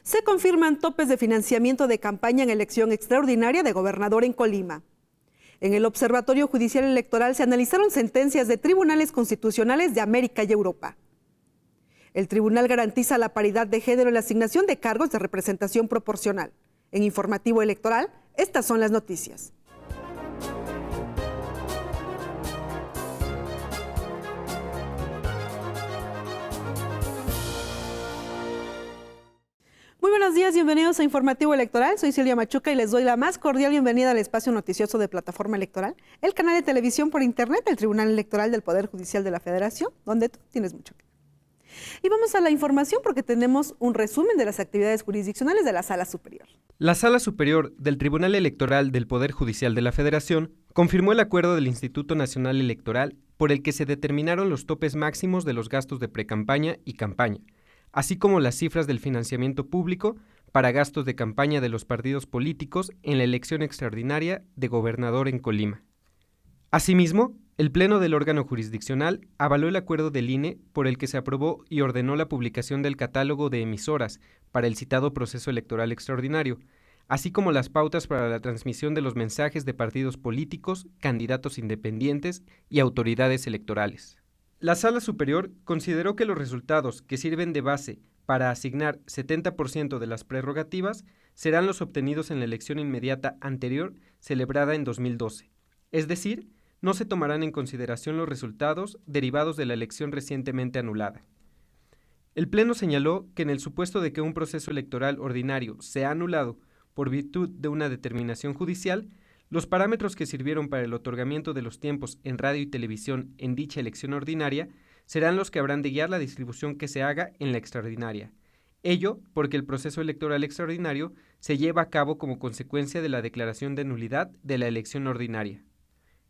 Se confirman topes de financiamiento de campaña en elección extraordinaria de gobernador en Colima. En el Observatorio Judicial Electoral se analizaron sentencias de tribunales constitucionales de América y Europa. El tribunal garantiza la paridad de género en la asignación de cargos de representación proporcional. En Informativo Electoral, estas son las noticias. Muy buenos días, bienvenidos a Informativo Electoral. Soy Silvia Machuca y les doy la más cordial bienvenida al espacio noticioso de Plataforma Electoral, el canal de televisión por internet del Tribunal Electoral del Poder Judicial de la Federación, donde tú tienes mucho que ver. Y vamos a la información porque tenemos un resumen de las actividades jurisdiccionales de la Sala Superior. La Sala Superior del Tribunal Electoral del Poder Judicial de la Federación confirmó el acuerdo del Instituto Nacional Electoral por el que se determinaron los topes máximos de los gastos de precampaña y campaña, así como las cifras del financiamiento público para gastos de campaña de los partidos políticos en la elección extraordinaria de gobernador en Colima. Asimismo, el Pleno del órgano jurisdiccional avaló el acuerdo del INE por el que se aprobó y ordenó la publicación del catálogo de emisoras para el citado proceso electoral extraordinario, así como las pautas para la transmisión de los mensajes de partidos políticos, candidatos independientes y autoridades electorales. La Sala Superior consideró que los resultados que sirven de base para asignar 70% de las prerrogativas serán los obtenidos en la elección inmediata anterior celebrada en 2012, es decir, no se tomarán en consideración los resultados derivados de la elección recientemente anulada. El Pleno señaló que en el supuesto de que un proceso electoral ordinario sea anulado por virtud de una determinación judicial, los parámetros que sirvieron para el otorgamiento de los tiempos en radio y televisión en dicha elección ordinaria serán los que habrán de guiar la distribución que se haga en la extraordinaria. Ello porque el proceso electoral extraordinario se lleva a cabo como consecuencia de la declaración de nulidad de la elección ordinaria.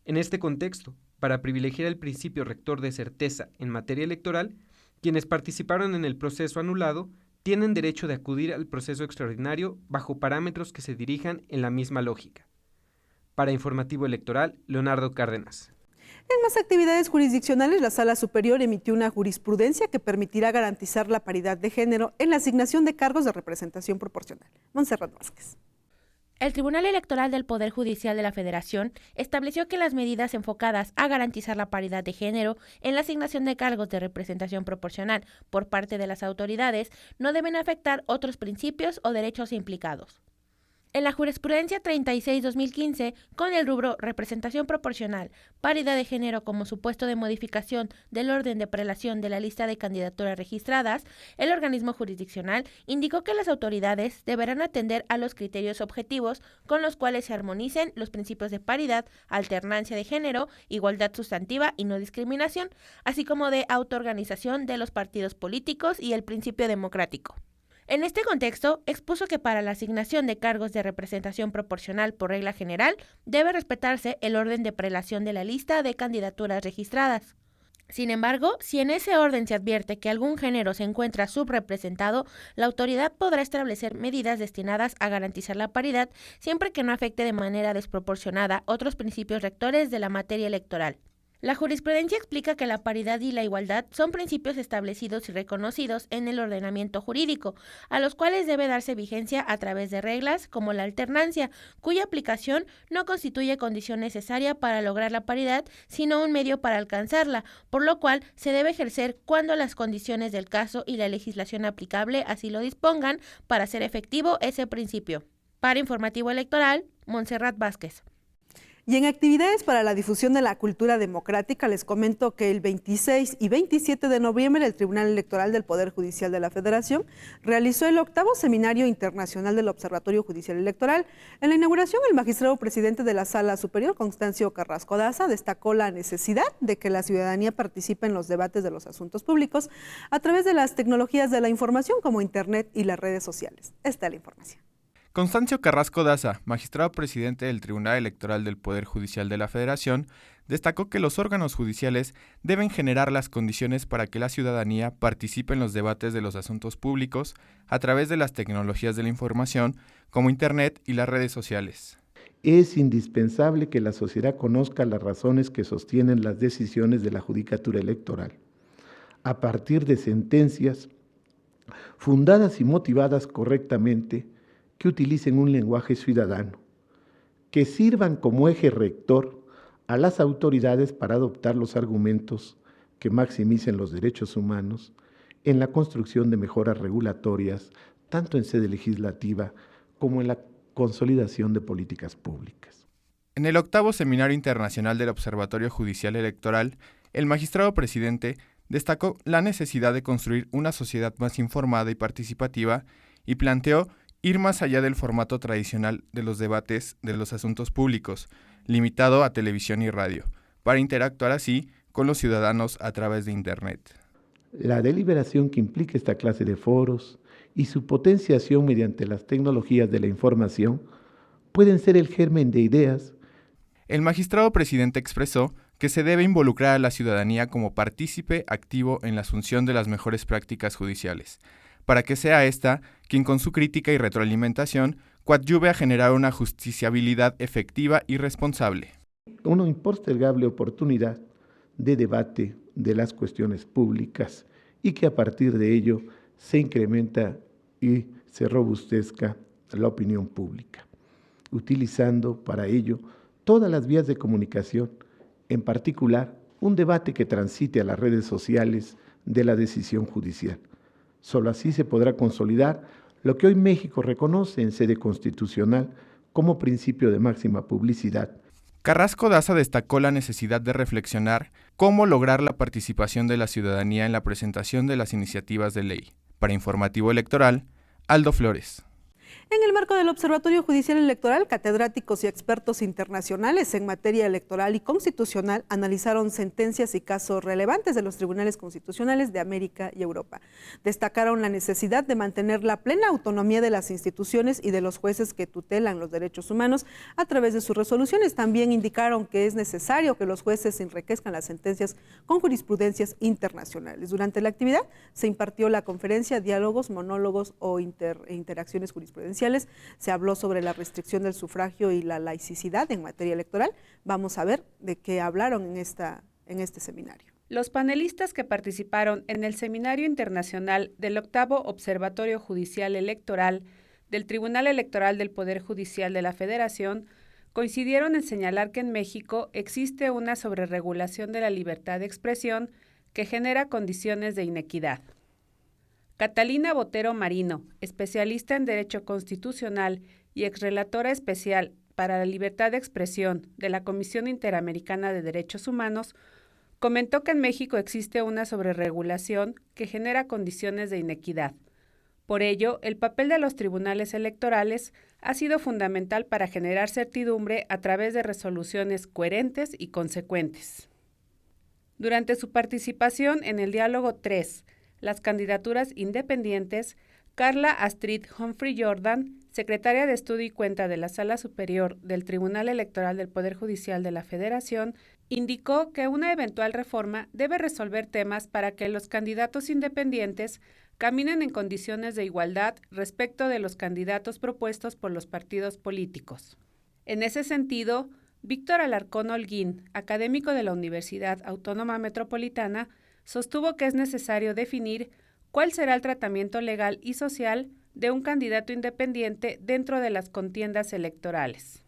En este contexto, para privilegiar el principio rector de certeza en materia electoral, quienes participaron en el proceso anulado tienen derecho de acudir al proceso extraordinario bajo parámetros que se dirijan en la misma lógica. Para Informativo Electoral, Leonardo Cárdenas. En más actividades jurisdiccionales, la Sala Superior emitió una jurisprudencia que permitirá garantizar la paridad de género en la asignación de cargos de representación proporcional. Montserrat Vázquez. El Tribunal Electoral del Poder Judicial de la Federación estableció que las medidas enfocadas a garantizar la paridad de género en la asignación de cargos de representación proporcional por parte de las autoridades no deben afectar otros principios o derechos implicados. En la jurisprudencia 36-2015, con el rubro representación proporcional, paridad de género como supuesto de modificación del orden de prelación de la lista de candidaturas registradas, el organismo jurisdiccional indicó que las autoridades deberán atender a los criterios objetivos con los cuales se armonicen los principios de paridad, alternancia de género, igualdad sustantiva y no discriminación, así como de autoorganización de los partidos políticos y el principio democrático. En este contexto, expuso que para la asignación de cargos de representación proporcional por regla general, debe respetarse el orden de prelación de la lista de candidaturas registradas. Sin embargo, si en ese orden se advierte que algún género se encuentra subrepresentado, la autoridad podrá establecer medidas destinadas a garantizar la paridad siempre que no afecte de manera desproporcionada otros principios rectores de la materia electoral. La jurisprudencia explica que la paridad y la igualdad son principios establecidos y reconocidos en el ordenamiento jurídico, a los cuales debe darse vigencia a través de reglas como la alternancia, cuya aplicación no constituye condición necesaria para lograr la paridad, sino un medio para alcanzarla, por lo cual se debe ejercer cuando las condiciones del caso y la legislación aplicable así lo dispongan para hacer efectivo ese principio. Para Informativo Electoral, Montserrat Vázquez. Y en actividades para la difusión de la cultura democrática, les comento que el 26 y 27 de noviembre el Tribunal Electoral del Poder Judicial de la Federación realizó el 8º Seminario Internacional del Observatorio Judicial Electoral. En la inauguración, el magistrado presidente de la Sala Superior, Constancio Carrasco Daza, destacó la necesidad de que la ciudadanía participe en los debates de los asuntos públicos a través de las tecnologías de la información como Internet y las redes sociales. Esta es la información. Constancio Carrasco Daza, magistrado presidente del Tribunal Electoral del Poder Judicial de la Federación, destacó que los órganos judiciales deben generar las condiciones para que la ciudadanía participe en los debates de los asuntos públicos a través de las tecnologías de la información como Internet y las redes sociales. Es indispensable que la sociedad conozca las razones que sostienen las decisiones de la Judicatura Electoral, a partir de sentencias fundadas y motivadas correctamente, que utilicen un lenguaje ciudadano, que sirvan como eje rector a las autoridades para adoptar los argumentos que maximicen los derechos humanos en la construcción de mejoras regulatorias, tanto en sede legislativa como en la consolidación de políticas públicas. En el 8º Seminario Internacional del Observatorio Judicial Electoral, el magistrado presidente destacó la necesidad de construir una sociedad más informada y participativa y planteó ir más allá del formato tradicional de los debates de los asuntos públicos, limitado a televisión y radio, para interactuar así con los ciudadanos a través de Internet. La deliberación que implica esta clase de foros y su potenciación mediante las tecnologías de la información pueden ser el germen de ideas. El magistrado presidente expresó que se debe involucrar a la ciudadanía como partícipe activo en la asunción de las mejores prácticas judiciales, para que sea ésta quien con su crítica y retroalimentación coadyuve a generar una justiciabilidad efectiva y responsable. Una impostergable oportunidad de debate de las cuestiones públicas y que a partir de ello se incrementa y se robustezca la opinión pública, utilizando para ello todas las vías de comunicación, en particular un debate que transite a las redes sociales de la decisión judicial. Solo así se podrá consolidar lo que hoy México reconoce en sede constitucional como principio de máxima publicidad. Carrasco Daza destacó la necesidad de reflexionar cómo lograr la participación de la ciudadanía en la presentación de las iniciativas de ley. Para Informativo Electoral, Aldo Flores. En el marco del Observatorio Judicial Electoral, catedráticos y expertos internacionales en materia electoral y constitucional analizaron sentencias y casos relevantes de los tribunales constitucionales de América y Europa. Destacaron la necesidad de mantener la plena autonomía de las instituciones y de los jueces que tutelan los derechos humanos a través de sus resoluciones. También indicaron que es necesario que los jueces enriquezcan las sentencias con jurisprudencias internacionales. Durante la actividad se impartió la conferencia Diálogos, Monólogos o Interacciones Jurisprudenciales. Se habló sobre la restricción del sufragio y la laicidad en materia electoral. Vamos a ver de qué hablaron en este seminario. Los panelistas que participaron en el Seminario Internacional del 8º Observatorio Judicial Electoral del Tribunal Electoral del Poder Judicial de la Federación coincidieron en señalar que en México existe una sobreregulación de la libertad de expresión que genera condiciones de inequidad. Catalina Botero Marino, especialista en Derecho Constitucional y exrelatora especial para la libertad de expresión de la Comisión Interamericana de Derechos Humanos, comentó que en México existe una sobreregulación que genera condiciones de inequidad. Por ello, el papel de los tribunales electorales ha sido fundamental para generar certidumbre a través de resoluciones coherentes y consecuentes. Durante su participación en el Diálogo 3, las candidaturas independientes, Carla Astrid Humphrey Jordan, secretaria de Estudio y Cuenta de la Sala Superior del Tribunal Electoral del Poder Judicial de la Federación, indicó que una eventual reforma debe resolver temas para que los candidatos independientes caminen en condiciones de igualdad respecto de los candidatos propuestos por los partidos políticos. En ese sentido, Víctor Alarcón Holguín, académico de la Universidad Autónoma Metropolitana, sostuvo que es necesario definir cuál será el tratamiento legal y social de un candidato independiente dentro de las contiendas electorales.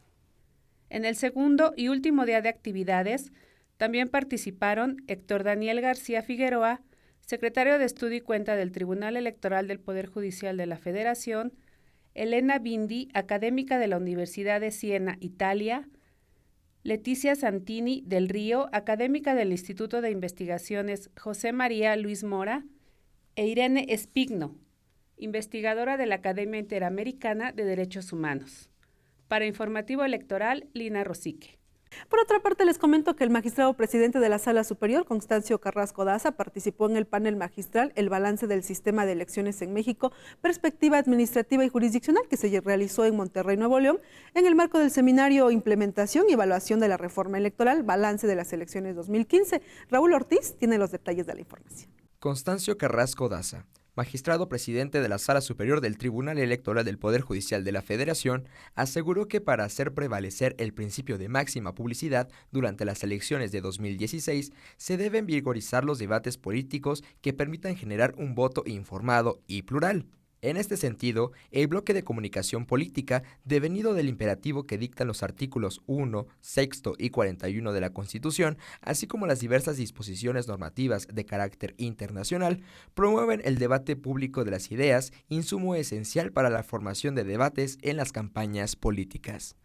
En el segundo y último día de actividades, también participaron Héctor Daniel García Figueroa, secretario de Estudio y Cuenta del Tribunal Electoral del Poder Judicial de la Federación, Elena Bindi, académica de la Universidad de Siena, Italia, Leticia Santini del Río, académica del Instituto de Investigaciones José María Luis Mora, e Irene Espigno, investigadora de la Academia Interamericana de Derechos Humanos. Para Informativo Electoral, Lina Rosique. Por otra parte, les comento que el magistrado presidente de la Sala Superior, Constancio Carrasco Daza, participó en el panel magistral El balance del sistema de elecciones en México, perspectiva administrativa y jurisdiccional, que se realizó en Monterrey, Nuevo León, en el marco del seminario Implementación y Evaluación de la Reforma Electoral, Balance de las Elecciones 2015. Raúl Ortiz tiene los detalles de la información. Constancio Carrasco Daza, magistrado presidente de la Sala Superior del Tribunal Electoral del Poder Judicial de la Federación, aseguró que para hacer prevalecer el principio de máxima publicidad durante las elecciones de 2016, se deben vigorizar los debates políticos que permitan generar un voto informado y plural. En este sentido, el bloque de comunicación política, devenido del imperativo que dictan los artículos 1, 6 y 41 de la Constitución, así como las diversas disposiciones normativas de carácter internacional, promueven el debate público de las ideas, insumo esencial para la formación de debates en las campañas políticas.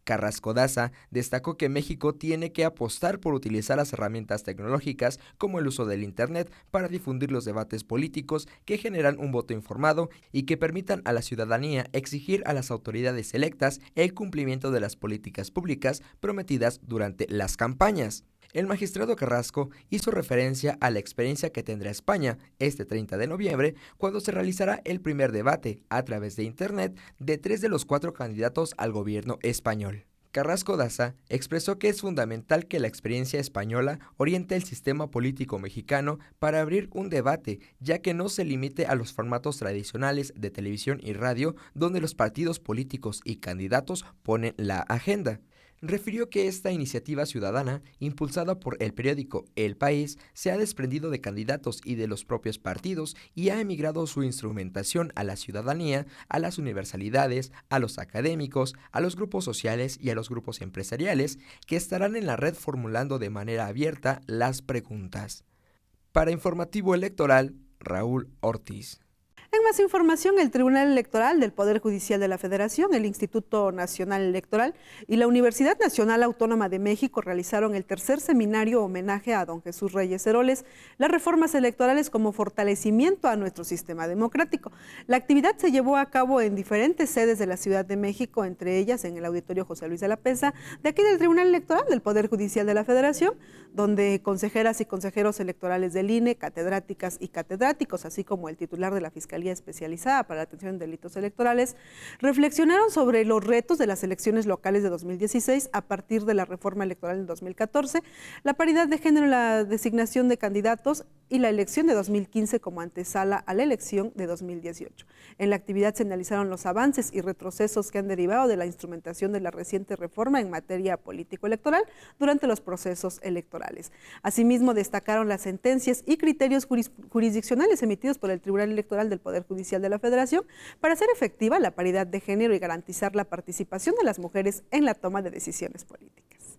Carrasco Daza destacó que México tiene que apostar por utilizar las herramientas tecnológicas como el uso del Internet para difundir los debates políticos que generan un voto informado y que permitan a la ciudadanía exigir a las autoridades electas el cumplimiento de las políticas públicas prometidas durante las campañas. El magistrado Carrasco hizo referencia a la experiencia que tendrá España este 30 de noviembre, cuando se realizará el primer debate a través de Internet de 3 de los 4 candidatos al gobierno español. Carrasco Daza expresó que es fundamental que la experiencia española oriente el sistema político mexicano para abrir un debate, ya que no se limite a los formatos tradicionales de televisión y radio, donde los partidos políticos y candidatos ponen la agenda. Refirió que esta iniciativa ciudadana, impulsada por el periódico El País, se ha desprendido de candidatos y de los propios partidos y ha emigrado su instrumentación a la ciudadanía, a las universalidades, a los académicos, a los grupos sociales y a los grupos empresariales, que estarán en la red formulando de manera abierta las preguntas. Para Informativo Electoral, Raúl Ortiz. En más información, el Tribunal Electoral del Poder Judicial de la Federación, el Instituto Nacional Electoral y la Universidad Nacional Autónoma de México realizaron el tercer seminario homenaje a don Jesús Reyes Heroles, las reformas electorales como fortalecimiento a nuestro sistema democrático. La actividad se llevó a cabo en diferentes sedes de la Ciudad de México, entre ellas en el Auditorio José Luis de la Peza, de aquí del Tribunal Electoral del Poder Judicial de la Federación, donde consejeras y consejeros electorales del INE, catedráticas y catedráticos, así como el titular de la Fiscalía Especializada para la Atención de Delitos Electorales, reflexionaron sobre los retos de las elecciones locales de 2016 a partir de la reforma electoral en 2014, la paridad de género en la designación de candidatos y la elección de 2015 como antesala a la elección de 2018. En la actividad se analizaron los avances y retrocesos que han derivado de la instrumentación de la reciente reforma en materia político-electoral durante los procesos electorales. Asimismo, destacaron las sentencias y criterios jurisdiccionales emitidos por el Tribunal Electoral del Poder Judicial de la Federación para hacer efectiva la paridad de género y garantizar la participación de las mujeres en la toma de decisiones políticas.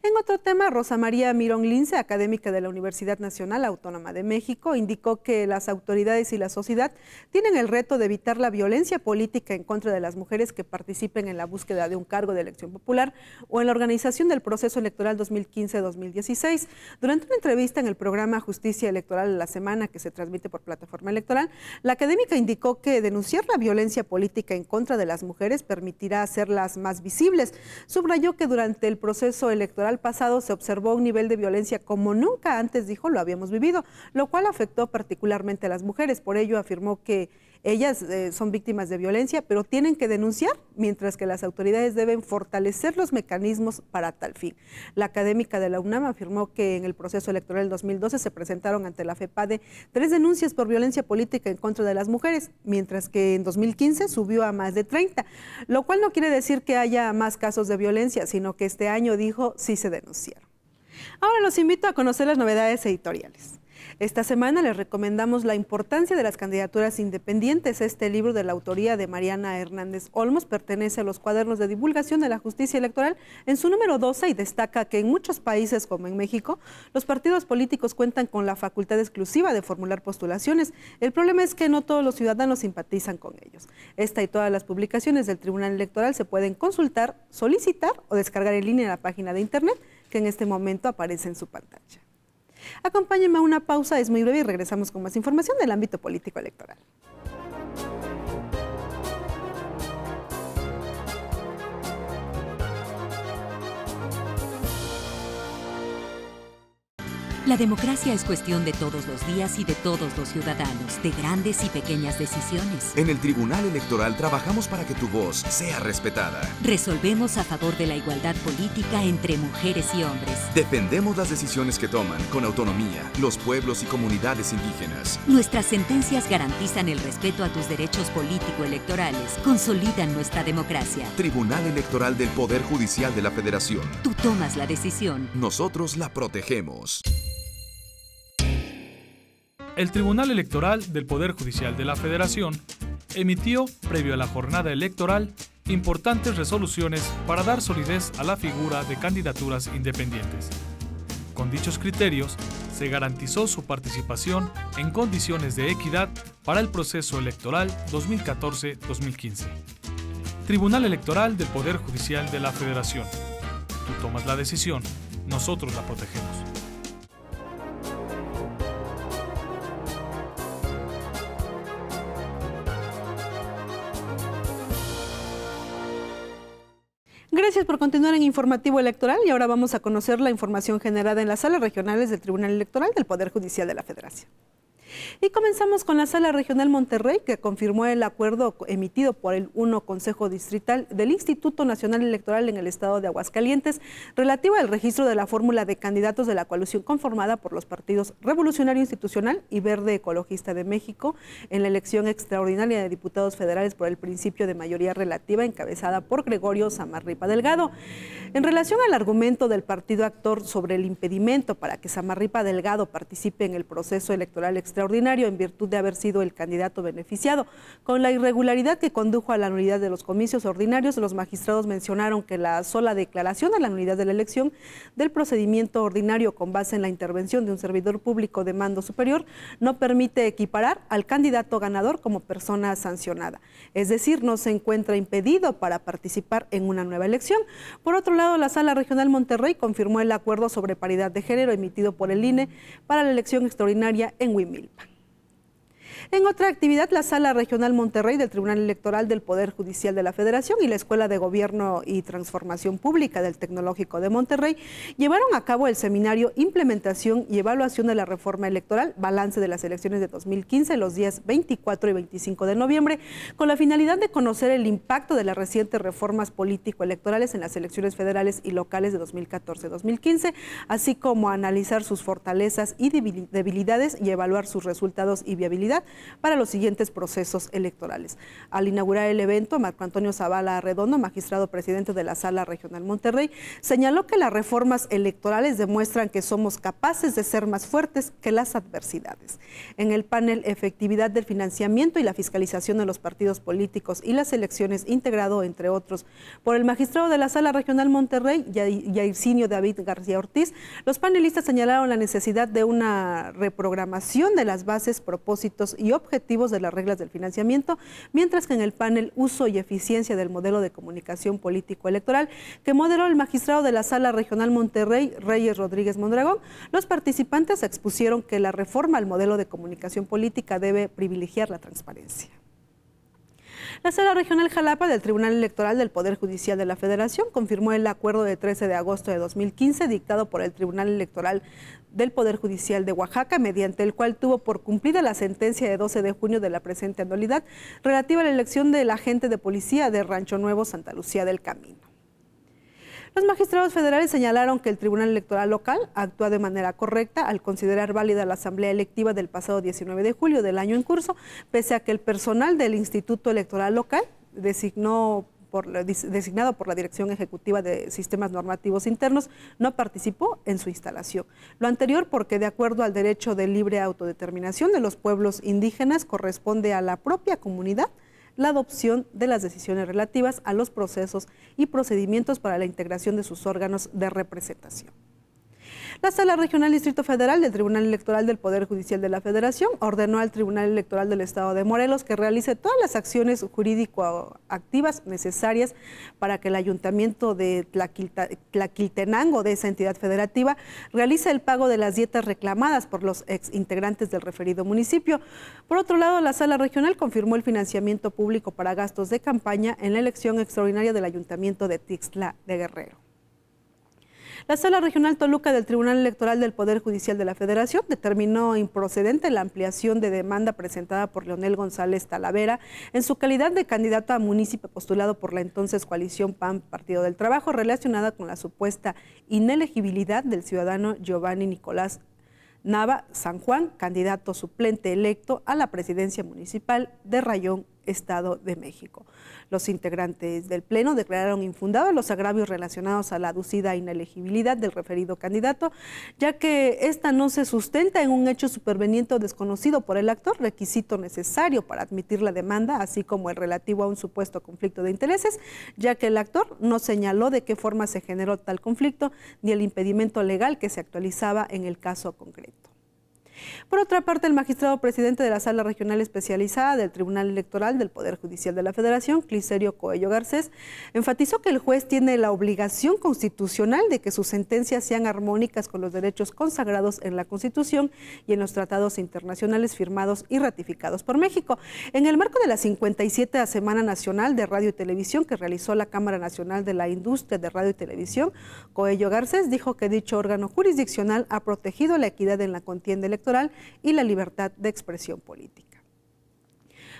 En otro tema, Rosa María Mirón Lince, académica de la Universidad Nacional Autónoma de México, indicó que las autoridades y la sociedad tienen el reto de evitar la violencia política en contra de las mujeres que participen en la búsqueda de un cargo de elección popular o en la organización del proceso electoral 2015-2016. Durante una entrevista en el programa Justicia Electoral de la Semana, que se transmite por plataforma electoral, la académica indicó que denunciar la violencia política en contra de las mujeres permitirá hacerlas más visibles. Subrayó que durante el proceso electoral pasado se observó un nivel de violencia como nunca antes, dijo, lo habíamos vivido, lo cual afectó particularmente a las mujeres. Por ello afirmó que ellas son víctimas de violencia, pero tienen que denunciar, mientras que las autoridades deben fortalecer los mecanismos para tal fin. La académica de la UNAM afirmó que en el proceso electoral del 2012 se presentaron ante la FEPADE 3 denuncias por violencia política en contra de las mujeres, mientras que en 2015 subió a más de 30, lo cual no quiere decir que haya más casos de violencia, sino que este año, dijo, sí se denunciaron. Ahora los invito a conocer las novedades editoriales. Esta semana les recomendamos La importancia de las candidaturas independientes. Este libro, de la autoría de Mariana Hernández Olmos, pertenece a los cuadernos de divulgación de la justicia electoral en su número 12 y destaca que en muchos países, como en México, los partidos políticos cuentan con la facultad exclusiva de formular postulaciones. El problema es que no todos los ciudadanos simpatizan con ellos. Esta y todas las publicaciones del Tribunal Electoral se pueden consultar, solicitar o descargar en línea en la página de internet que en este momento aparece en su pantalla. Acompáñenme a una pausa, es muy breve y regresamos con más información del ámbito político electoral. La democracia es cuestión de todos los días y de todos los ciudadanos, de grandes y pequeñas decisiones. En el Tribunal Electoral trabajamos para que tu voz sea respetada. Resolvemos a favor de la igualdad política entre mujeres y hombres. Defendemos las decisiones que toman con autonomía los pueblos y comunidades indígenas. Nuestras sentencias garantizan el respeto a tus derechos político-electorales, consolidan nuestra democracia. Tribunal Electoral del Poder Judicial de la Federación. Tú tomas la decisión. Nosotros la protegemos. El Tribunal Electoral del Poder Judicial de la Federación emitió, previo a la jornada electoral, importantes resoluciones para dar solidez a la figura de candidaturas independientes. Con dichos criterios, se garantizó su participación en condiciones de equidad para el proceso electoral 2014-2015. Tribunal Electoral del Poder Judicial de la Federación. Tú tomas la decisión, nosotros la protegemos. Gracias por continuar en Informativo Electoral y ahora vamos a conocer la información generada en las salas regionales del Tribunal Electoral del Poder Judicial de la Federación. Y comenzamos con la Sala Regional Monterrey, que confirmó el acuerdo emitido por el 1 Consejo Distrital del Instituto Nacional Electoral en el estado de Aguascalientes relativo al registro de la fórmula de candidatos de la coalición conformada por los partidos Revolucionario Institucional y Verde Ecologista de México en la elección extraordinaria de diputados federales por el principio de mayoría relativa encabezada por Gregorio Samarripa Delgado. En relación al argumento del partido actor sobre el impedimento para que Samarripa Delgado participe en el proceso electoral extraordinario en virtud de haber sido el candidato beneficiado con la irregularidad que condujo a la nulidad de los comicios ordinarios, los magistrados mencionaron que la sola declaración de la nulidad de la elección del procedimiento ordinario con base en la intervención de un servidor público de mando superior no permite equiparar al candidato ganador como persona sancionada, es decir, no se encuentra impedido para participar en una nueva elección. Por otro lado, la Sala Regional Monterrey confirmó el acuerdo sobre paridad de género emitido por el INE para la elección extraordinaria en Huimilpan. En otra actividad, la Sala Regional Monterrey del Tribunal Electoral del Poder Judicial de la Federación y la Escuela de Gobierno y Transformación Pública del Tecnológico de Monterrey llevaron a cabo el seminario Implementación y Evaluación de la Reforma Electoral, Balance de las Elecciones de 2015, los días 24 y 25 de noviembre, con la finalidad de conocer el impacto de las recientes reformas político-electorales en las elecciones federales y locales de 2014-2015, así como analizar sus fortalezas y debilidades y evaluar sus resultados y viabilidad para los siguientes procesos electorales. Al inaugurar el evento, Marco Antonio Zavala Arredondo, magistrado presidente de la Sala Regional Monterrey, señaló que las reformas electorales demuestran que somos capaces de ser más fuertes que las adversidades. En el panel Efectividad del financiamiento y la fiscalización de los partidos políticos y las elecciones, integrado, entre otros, por el magistrado de la Sala Regional Monterrey, Yaircinio David García Ortiz, los panelistas señalaron la necesidad de una reprogramación de las bases, propósitos y objetivos de las reglas del financiamiento, mientras que en el panel Uso y Eficiencia del Modelo de Comunicación Político-Electoral, que moderó el magistrado de la Sala Regional Monterrey, Reyes Rodríguez Mondragón, los participantes expusieron que la reforma al modelo de comunicación política debe privilegiar la transparencia. La Sala Regional Jalapa del Tribunal Electoral del Poder Judicial de la Federación confirmó el acuerdo de 13 de agosto de 2015 dictado por el Tribunal Electoral del Poder Judicial de Oaxaca, mediante el cual tuvo por cumplida la sentencia de 12 de junio de la presente anualidad relativa a la elección del agente de policía de Rancho Nuevo, Santa Lucía del Camino. Los magistrados federales señalaron que el Tribunal Electoral local actúa de manera correcta al considerar válida la asamblea electiva del pasado 19 de julio del año en curso, pese a que el personal del Instituto Electoral local designado por la Dirección Ejecutiva de Sistemas Normativos Internos no participó en su instalación. Lo anterior porque, de acuerdo al derecho de libre autodeterminación de los pueblos indígenas, corresponde a la propia comunidad la adopción de las decisiones relativas a los procesos y procedimientos para la integración de sus órganos de representación. La Sala Regional Distrito Federal del Tribunal Electoral del Poder Judicial de la Federación ordenó al Tribunal Electoral del Estado de Morelos que realice todas las acciones jurídico-activas necesarias para que el Ayuntamiento de Tlaquiltenango, de esa entidad federativa, realice el pago de las dietas reclamadas por los exintegrantes del referido municipio. Por otro lado, la Sala Regional confirmó el financiamiento público para gastos de campaña en la elección extraordinaria del Ayuntamiento de Tixtla de Guerrero. La Sala Regional Toluca del Tribunal Electoral del Poder Judicial de la Federación determinó improcedente la ampliación de demanda presentada por Leonel González Talavera en su calidad de candidato a munícipe postulado por la entonces coalición PAN Partido del Trabajo, relacionada con la supuesta inelegibilidad del ciudadano Giovanni Nicolás Nava San Juan, candidato suplente electo a la presidencia municipal de Rayón, Estado de México. Los integrantes del Pleno declararon infundados los agravios relacionados a la aducida inelegibilidad del referido candidato, ya que esta no se sustenta en un hecho superveniente o desconocido por el actor, requisito necesario para admitir la demanda, así como el relativo a un supuesto conflicto de intereses, ya que el actor no señaló de qué forma se generó tal conflicto ni el impedimento legal que se actualizaba en el caso concreto. Por otra parte, el magistrado presidente de la Sala Regional Especializada del Tribunal Electoral del Poder Judicial de la Federación, Clicerio Coello Garcés, enfatizó que el juez tiene la obligación constitucional de que sus sentencias sean armónicas con los derechos consagrados en la Constitución y en los tratados internacionales firmados y ratificados por México. En el marco de la 57ª Semana Nacional de Radio y Televisión que realizó la Cámara Nacional de la Industria de Radio y Televisión, Coello Garcés dijo que dicho órgano jurisdiccional ha protegido la equidad en la contienda electoral y la libertad de expresión política.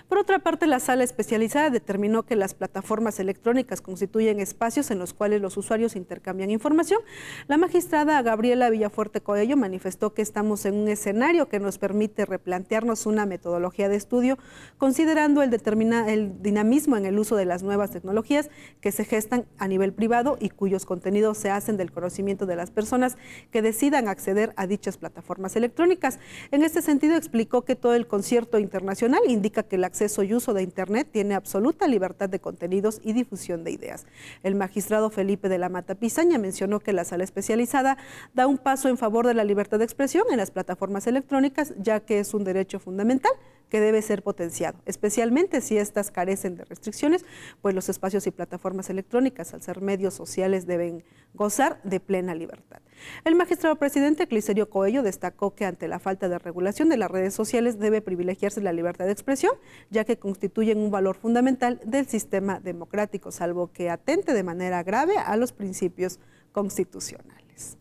Por otra parte, la Sala Especializada determinó que las plataformas electrónicas constituyen espacios en los cuales los usuarios intercambian información. La magistrada Gabriela Villafuerte Coello manifestó que estamos en un escenario que nos permite replantearnos una metodología de estudio, considerando el dinamismo en el uso de las nuevas tecnologías que se gestan a nivel privado y cuyos contenidos se hacen del conocimiento de las personas que decidan acceder a dichas plataformas electrónicas. En este sentido, explicó que todo el concierto internacional indica que el acceso y uso de Internet tiene absoluta libertad de contenidos y difusión de ideas. El magistrado Felipe de la Mata Pizaña mencionó que la Sala Especializada da un paso en favor de la libertad de expresión en las plataformas electrónicas, ya que es un derecho fundamental que debe ser potenciado, especialmente si estas carecen de restricciones, pues los espacios y plataformas electrónicas, al ser medios sociales, deben gozar de plena libertad. El magistrado presidente Clicerio Coello destacó que ante la falta de regulación de las redes sociales debe privilegiarse la libertad de expresión, ya que constituyen un valor fundamental del sistema democrático, salvo que atente de manera grave a los principios constitucionales.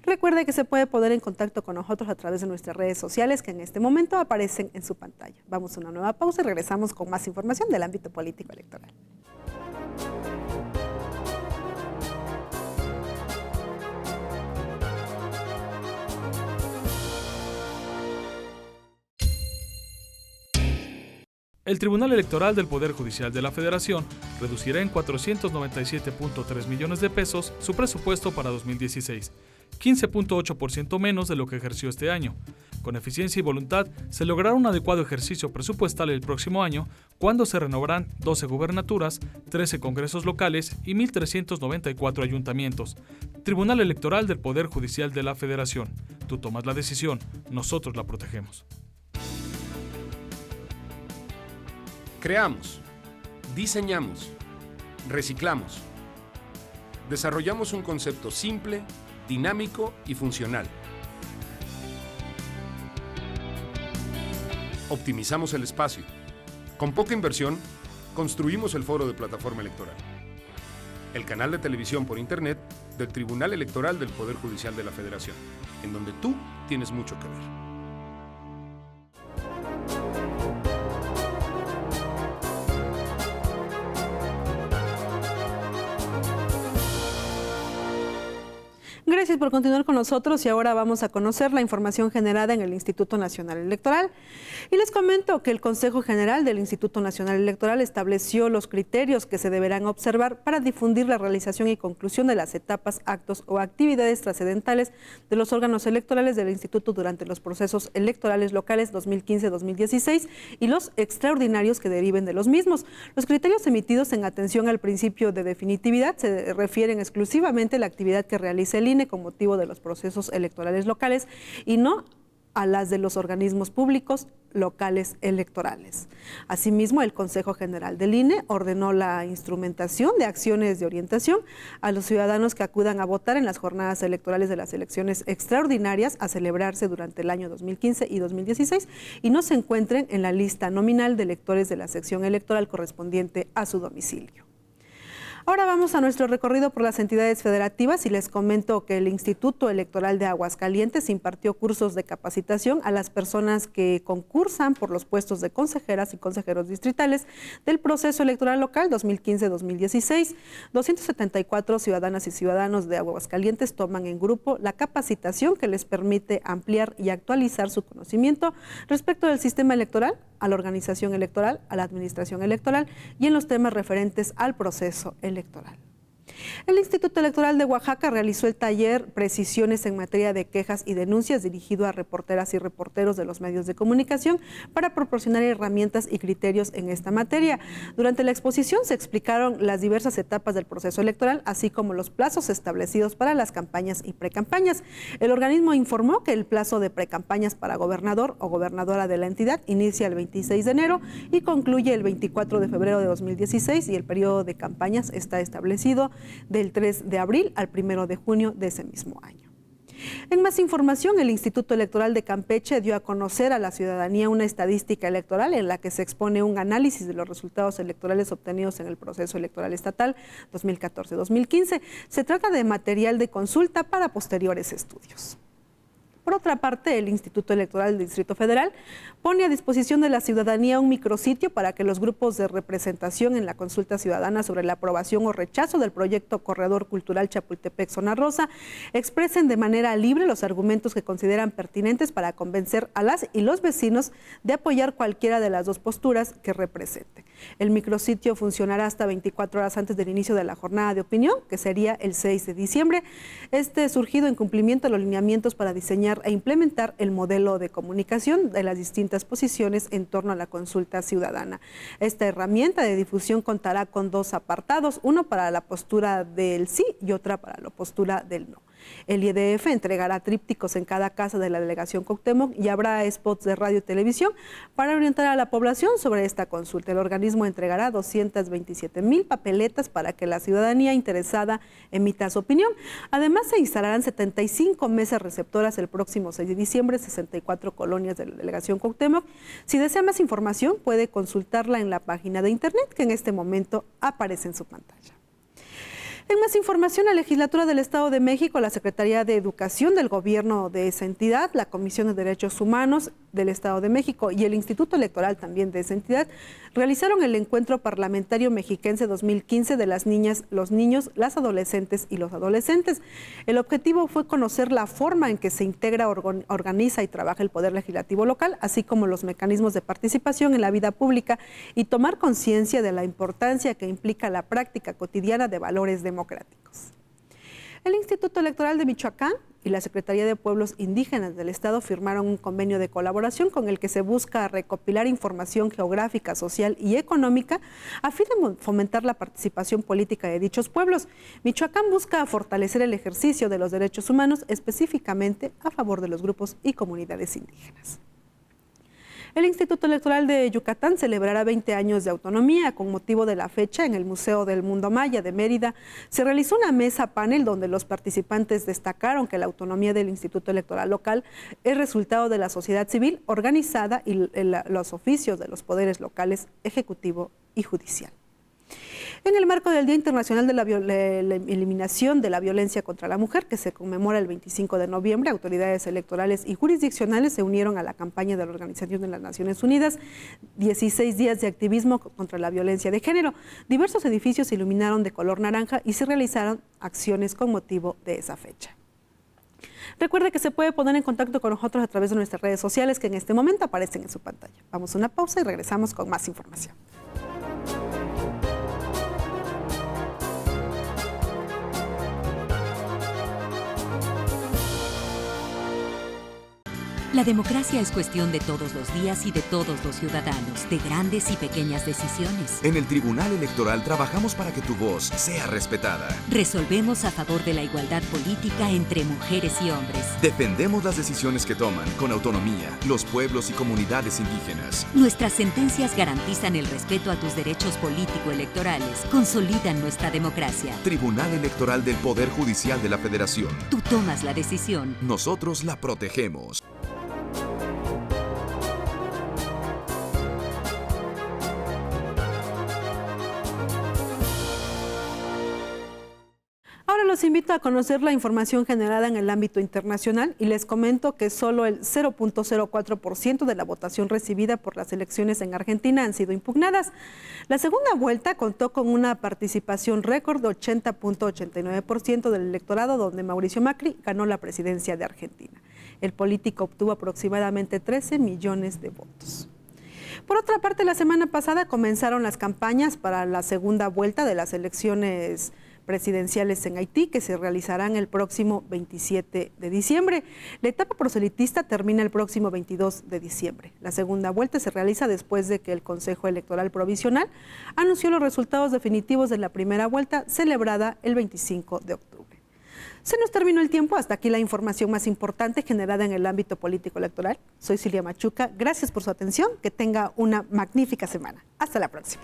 Recuerde que se puede poner en contacto con nosotros a través de nuestras redes sociales que en este momento aparecen en su pantalla. Vamos a una nueva pausa y regresamos con más información del ámbito político electoral. El Tribunal Electoral del Poder Judicial de la Federación reducirá en 497.3 millones de pesos su presupuesto para 2016, 15.8% menos de lo que ejerció este año. Con eficiencia y voluntad se logrará un adecuado ejercicio presupuestal el próximo año, cuando se renovarán 12 gubernaturas, 13 congresos locales y 1.394 ayuntamientos. Tribunal Electoral del Poder Judicial de la Federación. Tú tomas la decisión, nosotros la protegemos. Creamos, diseñamos, reciclamos. Desarrollamos un concepto simple, dinámico y funcional. Optimizamos el espacio. Con poca inversión, construimos el foro de plataforma electoral. El canal de televisión por Internet del Tribunal Electoral del Poder Judicial de la Federación, en donde tú tienes mucho que ver. Gracias por continuar con nosotros y ahora vamos a conocer la información generada en el Instituto Nacional Electoral. Y les comento que el Consejo General del Instituto Nacional Electoral estableció los criterios que se deberán observar para difundir la realización y conclusión de las etapas, actos o actividades trascendentales de los órganos electorales del Instituto durante los procesos electorales locales 2015-2016 y los extraordinarios que deriven de los mismos. Los criterios emitidos en atención al principio de definitividad se refieren exclusivamente a la actividad que realice el INE con motivo de los procesos electorales locales y no a las de los organismos públicos locales electorales. Asimismo, el Consejo General del INE ordenó la instrumentación de acciones de orientación a los ciudadanos que acudan a votar en las jornadas electorales de las elecciones extraordinarias a celebrarse durante el año 2015 y 2016 y no se encuentren en la lista nominal de electores de la sección electoral correspondiente a su domicilio. Ahora vamos a nuestro recorrido por las entidades federativas y les comento que el Instituto Electoral de Aguascalientes impartió cursos de capacitación a las personas que concursan por los puestos de consejeras y consejeros distritales del proceso electoral local 2015-2016. 274 ciudadanas y ciudadanos de Aguascalientes toman en grupo la capacitación que les permite ampliar y actualizar su conocimiento respecto del sistema electoral, a la organización electoral, a la administración electoral y en los temas referentes al proceso electoral. El Instituto Electoral de Oaxaca realizó el taller Precisiones en materia de quejas y denuncias dirigido a reporteras y reporteros de los medios de comunicación para proporcionar herramientas y criterios en esta materia. Durante la exposición se explicaron las diversas etapas del proceso electoral, así como los plazos establecidos para las campañas y precampañas. El organismo informó que el plazo de precampañas para gobernador o gobernadora de la entidad inicia el 26 de enero y concluye el 24 de febrero de 2016 y el periodo de campañas está establecido del 3 de abril al 1 de junio de ese mismo año. En más información, el Instituto Electoral de Campeche dio a conocer a la ciudadanía una estadística electoral en la que se expone un análisis de los resultados electorales obtenidos en el proceso electoral estatal 2014-2015. Se trata de material de consulta para posteriores estudios. Por otra parte, el Instituto Electoral del Distrito Federal pone a disposición de la ciudadanía un micrositio para que los grupos de representación en la consulta ciudadana sobre la aprobación o rechazo del proyecto Corredor Cultural Chapultepec-Zona Rosa expresen de manera libre los argumentos que consideran pertinentes para convencer a las y los vecinos de apoyar cualquiera de las dos posturas que representen. El micrositio funcionará hasta 24 horas antes del inicio de la jornada de opinión, que sería el 6 de diciembre. Surgido en cumplimiento de los lineamientos para diseñar e implementar el modelo de comunicación de las distintas posiciones en torno a la consulta ciudadana. Esta herramienta de difusión contará con dos apartados, uno para la postura del sí y otra para la postura del no. El IEDF entregará trípticos en cada casa de la delegación Cuauhtémoc y habrá spots de radio y televisión para orientar a la población sobre esta consulta. El organismo entregará 227,000 papeletas para que la ciudadanía interesada emita su opinión. Además, se instalarán 75 mesas receptoras el próximo 6 de diciembre, 64 colonias de la delegación Cuauhtémoc. Si desea más información, puede consultarla en la página de internet que en este momento aparece en su pantalla. En más información, la Legislatura del Estado de México, la Secretaría de Educación del Gobierno de esa entidad, la Comisión de Derechos Humanos del Estado de México y el Instituto Electoral también de esa entidad realizaron el Encuentro Parlamentario Mexiquense 2015 de las niñas, los niños, las adolescentes y los adolescentes. El objetivo fue conocer la forma en que se integra, organiza y trabaja el Poder Legislativo local, así como los mecanismos de participación en la vida pública y tomar conciencia de la importancia que implica la práctica cotidiana de valores democráticos. El Instituto Electoral de Michoacán y la Secretaría de Pueblos Indígenas del Estado firmaron un convenio de colaboración con el que se busca recopilar información geográfica, social y económica a fin de fomentar la participación política de dichos pueblos. Michoacán busca fortalecer el ejercicio de los derechos humanos, específicamente a favor de los grupos y comunidades indígenas. El Instituto Electoral de Yucatán celebrará 20 años de autonomía. Con motivo de la fecha, en el Museo del Mundo Maya de Mérida, se realizó una mesa panel donde los participantes destacaron que la autonomía del Instituto Electoral local es resultado de la sociedad civil organizada y los oficios de los poderes locales, ejecutivo y judicial. En el marco del Día Internacional de la Eliminación de la Violencia contra la Mujer, que se conmemora el 25 de noviembre, autoridades electorales y jurisdiccionales se unieron a la campaña de la Organización de las Naciones Unidas, 16 días de activismo contra la violencia de género. Diversos edificios se iluminaron de color naranja y se realizaron acciones con motivo de esa fecha. Recuerde que se puede poner en contacto con nosotros a través de nuestras redes sociales que en este momento aparecen en su pantalla. Vamos a una pausa y regresamos con más información. La democracia es cuestión de todos los días y de todos los ciudadanos, de grandes y pequeñas decisiones. En el Tribunal Electoral trabajamos para que tu voz sea respetada. Resolvemos a favor de la igualdad política entre mujeres y hombres. Defendemos las decisiones que toman con autonomía los pueblos y comunidades indígenas. Nuestras sentencias garantizan el respeto a tus derechos político-electorales, consolidan nuestra democracia. Tribunal Electoral del Poder Judicial de la Federación. Tú tomas la decisión. Nosotros la protegemos. Ahora los invito a conocer la información generada en el ámbito internacional y les comento que solo el 0.04% de la votación recibida por las elecciones en Argentina han sido impugnadas. La segunda vuelta contó con una participación récord de 80.89% del electorado, donde Mauricio Macri ganó la presidencia de Argentina. El político obtuvo aproximadamente 13 millones de votos. Por otra parte, la semana pasada comenzaron las campañas para la segunda vuelta de las elecciones presidenciales en Haití, que se realizarán el próximo 27 de diciembre. La etapa proselitista termina el próximo 22 de diciembre. La segunda vuelta se realiza después de que el Consejo Electoral Provisional anunció los resultados definitivos de la primera vuelta, celebrada el 25 de octubre. Se nos terminó el tiempo. Hasta aquí la información más importante generada en el ámbito político electoral. Soy Silvia Machuca. Gracias por su atención. Que tenga una magnífica semana. Hasta la próxima.